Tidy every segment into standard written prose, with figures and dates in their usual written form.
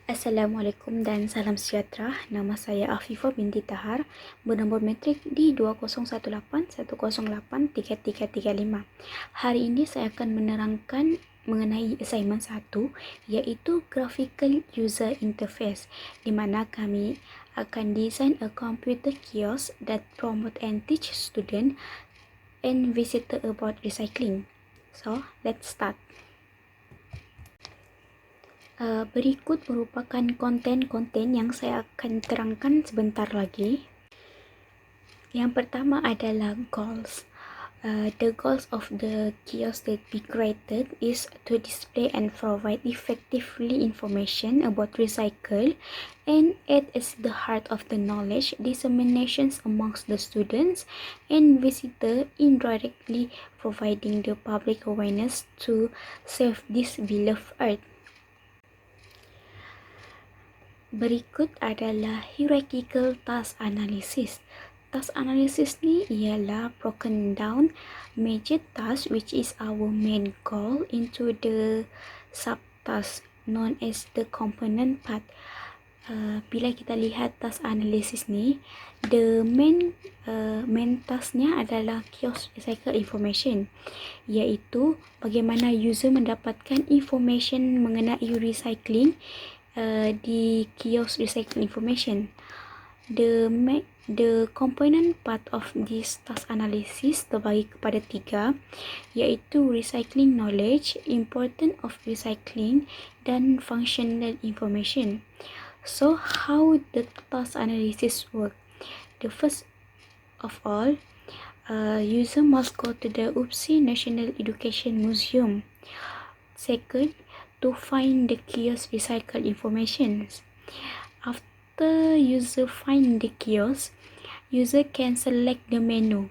Assalamualaikum dan salam sejahtera. Nama saya Afifah binti Tahar, bernombor matrik di 2018-108-3335. Hari ini saya akan menerangkan mengenai assignment 1, iaitu Graphical User Interface, di mana kami akan design a computer kiosk that promote and teach student and visitor about recycling. So, let's start. Berikut merupakan konten-konten yang saya akan terangkan sebentar lagi. Yang pertama adalah goals. The goals of the kiosk that we created is to display and provide effectively information about recycle and it is the heart of the knowledge disseminations amongst the students and visitor, indirectly providing the public awareness to save this beloved earth. Berikut adalah hierarchical task analysis. Task analysis ni ialah broken down major task which is our main goal into the subtask known as the component part. Bila kita lihat task analysis ni, the main tasknya adalah kiosk recycle information, iaitu bagaimana user mendapatkan information mengenai recycling di kiosk recycle information. The component part of this task analysis terbagi kepada 3, iaitu recycling knowledge, important of recycling dan functional information. So how the task analysis work? The first of all, user must go to the UPSI National Education Museum. Second, to find the kiosk recycle information. After user find the kiosk, user can select the menu.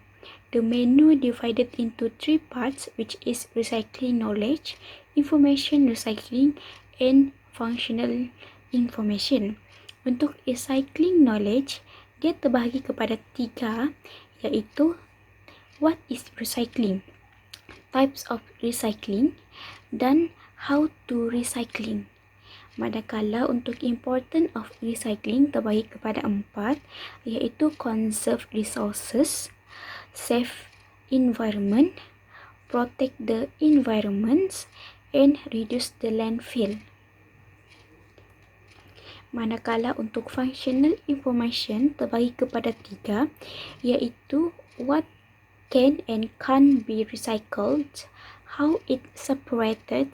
The menu divided into 3 parts, which is recycling knowledge, information recycling, and functional information. Untuk recycling knowledge, dia terbahagi kepada 3, iaitu what is recycling, types of recycling, dan how to recycling. Manakala untuk important of recycling terbagi kepada 4, iaitu conserve resources, save environment, protect the environment, and reduce the landfill. Manakala untuk functional information terbagi kepada 3, iaitu what can and can't be recycled, how it separated,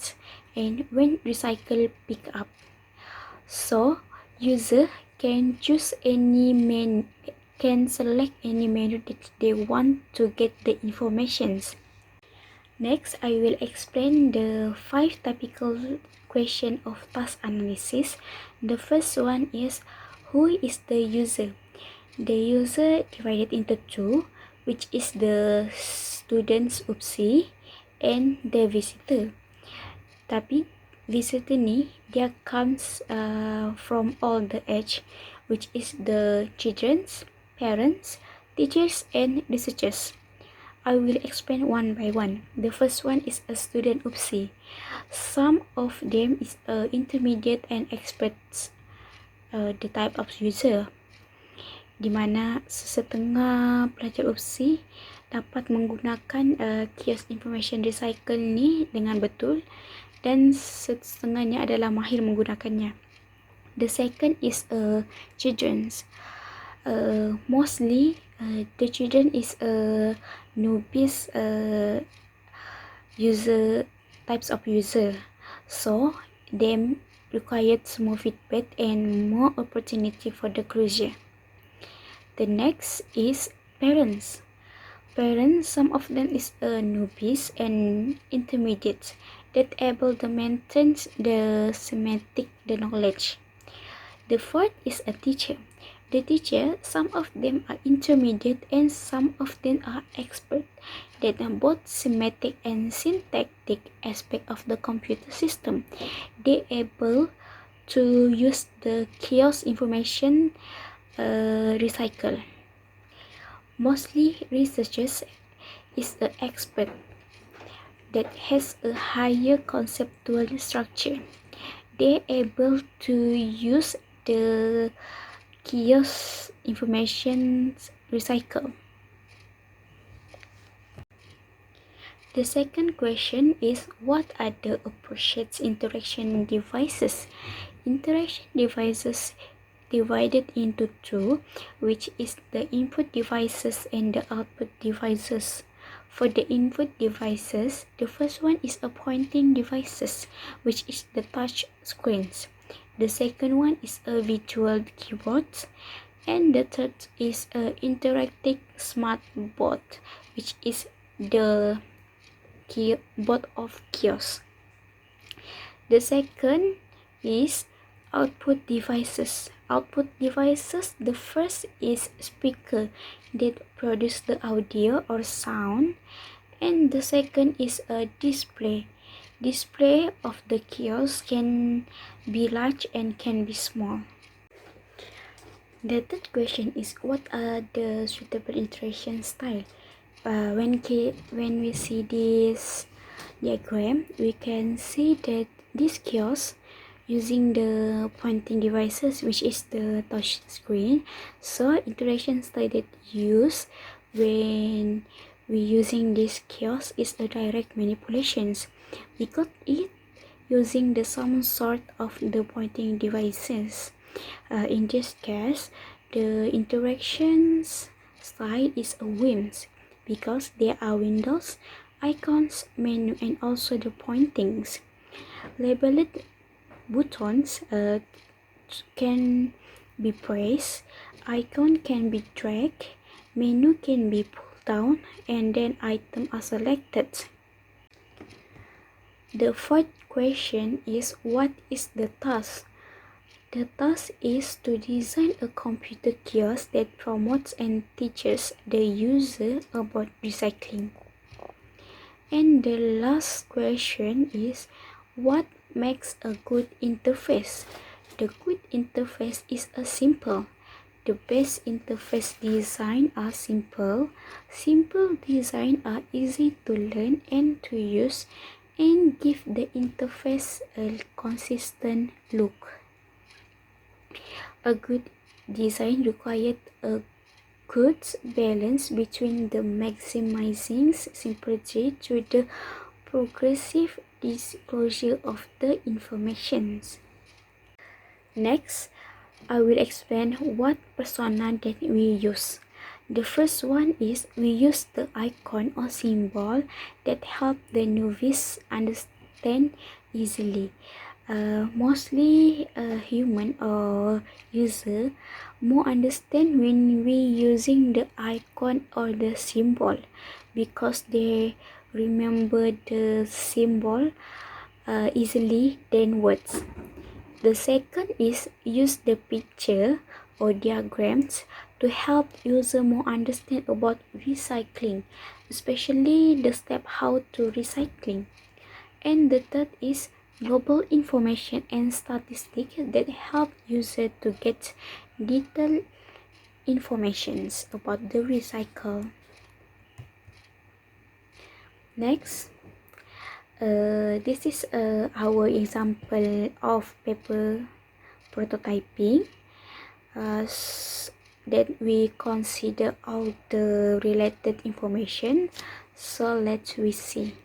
and when recycle pick up. So user can select any menu that they want to get the informations. Next, I will explain the 5 typical question of task analysis. The first one is, who is the user? The user divided into 2, which is the students UPSI and the visitor. Tapi visitor ni dia comes from all the age, which is the children's, parents, teachers, and researchers. I will explain one by one. The first one is a student UPSI. Some of them is intermediate and experts, the type of user, di mana setengah pelajar UPSI dapat menggunakan kiosk information recycle ni dengan betul dan setengahnya adalah mahir menggunakannya. The second is children's. Mostly the children is newbies user, types of user, so them required more feedback and more opportunity for the closure. The next is parents. Parents, some of them is newbies and intermediate that able to maintain the semantic the knowledge. The fourth is a teacher. The teacher, some of them are intermediate and some of them are expert that are both semantic and syntactic aspect of the computer system. They able to use the kiosk information recycle. Mostly researchers is an expert that has a higher conceptual structure. they able to use the kiosk information recycle. The second question is, what are the appropriate interaction devices? Interaction devices divided into two, which is the input devices and the output devices. For the input devices, the first one is a pointing devices, which is the touch screens. The second one is a visual keyboard, and the third is a interactive smart board, which is the keyboard of kiosk. The second is output devices. Output devices, the first is speaker that produce the audio or sound, and the second is a display. Display of the kiosk can be large and can be small. The third question is, what are the suitable interaction style? When we see this diagram, we can see that this kiosk using the pointing devices, which is the touch screen. So interaction style that used when we using this kiosk is a direct manipulations, because it using the some sort of the pointing devices. In this case, the interactions style is a WIMS, because there are windows, icons, menu, and also the pointings. Labeled buttons can be pressed, icon can be dragged, menu can be pulled down, and then items are selected. The fourth question is, what is the task? The task is to design a computer kiosk that promotes and teaches the user about recycling. And the last question is, what makes a good interface? The good interface is a simple. The best interface design are simple. Simple design are easy to learn and to use and give the interface a consistent look. A good design required a good balance between the maximizing simplicity to the progressive disclosure of the information. Next, I will explain what persona that we use. The first one is, we use the icon or symbol that help the novice understand easily. Mostly human or user more understand when we using the icon or the symbol, because they remember the symbol easily than words. The second is, use the picture or diagrams to help user more understand about recycling, especially the step how to recycling. And the third is, global information and statistics that help user to get detailed informations about the recycle. Next, this is our example of paper prototyping that we consider all the related information. So let's we see.